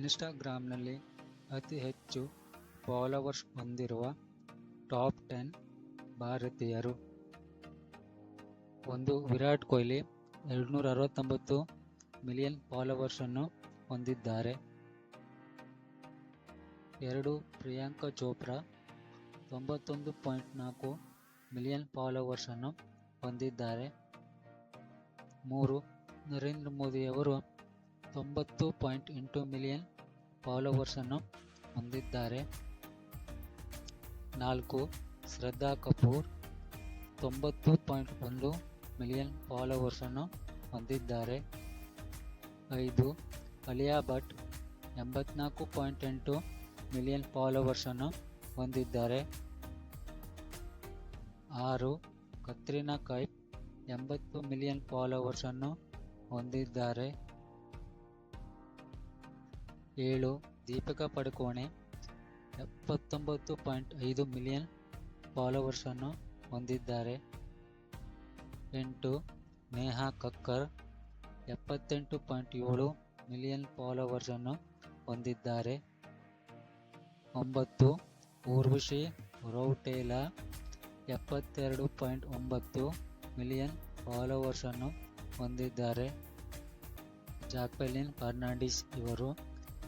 ಇನ್ಸ್ಟಾಗ್ರಾಂನಲ್ಲಿ ಅತಿ ಹೆಚ್ಚು ಫಾಲೋವರ್ಸ್ ಹೊಂದಿರುವ ಟಾಪ್ 10 ಭಾರತೀಯರು. 1. ವಿರಾಟ್ ಕೊಹ್ಲಿ 269 ಮಿಲಿಯನ್ ಫಾಲೋವರ್ಸ್ ಅನ್ನು ಹೊಂದಿದ್ದಾರೆ. 2. ಪ್ರಿಯಾಂಕಾ ಚೋಪ್ರಾ 91.4 ಮಿಲಿಯನ್ ಫಾಲೋವರ್ಸ್ ಅನ್ನು ಹೊಂದಿದ್ದಾರೆ. 3. ನರೇಂದ್ರ ಮೋದಿಯವರು 90.8 ಮಿಲಿಯನ್ ಫಾಲೋವರ್ಸ್ ಅನ್ನು ಹೊಂದಿದ್ದಾರೆ. 4. ಶ್ರದ್ಧಾ ಕಪೂರ್ 90.1 ಮಿಲಿಯನ್ ಫಾಲೋವರ್ಸ್ ಅನ್ನು ಹೊಂದಿದ್ದಾರೆ. 5. ಅಲಿಯಾ ಭಟ್ 84.8 ಮಿಲಿಯನ್ ಫಾಲೋವರ್ಸ್ ಅನ್ನು ಹೊಂದಿದ್ದಾರೆ. 6. ಕತ್ರಿನಾ ಕೈಫ್ 80 ಮಿಲಿಯನ್ ಫಾಲೋವರ್ಸ್ ಅನ್ನು ಹೊಂದಿದ್ದಾರೆ. 7. ದೀಪಿಕಾ ಪಡುಕೋಣೆ 79.5 ಮಿಲಿಯನ್ ಫಾಲೋವರ್ಸ್ ಅನ್ನು ಹೊಂದಿದ್ದಾರೆ. 8. ನೇಹಾ ಕಕ್ಕರ್ 78.7 ಮಿಲಿಯನ್ ಫಾಲೋವರ್ಸ್ ಅನ್ನು ಹೊಂದಿದ್ದಾರೆ. 9. ಊರ್ವಶಿ ರೌಟೇಲಾ 72.9 ಮಿಲಿಯನ್ ಫಾಲೋವರ್ಸ್ ಅನ್ನು ಹೊಂದಿದ್ದಾರೆ. ಜಾಕ್ವೆಲಿನ್ ಫರ್ನಾಂಡಿಸ್ ಇವರು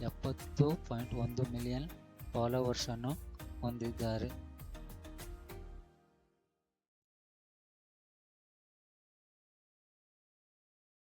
70.1 ಮಿಲಿಯನ್ ಫಾಲೋವರ್ಸ್ ಅನ್ನು ಹೊಂದಿದ್ದಾರೆ.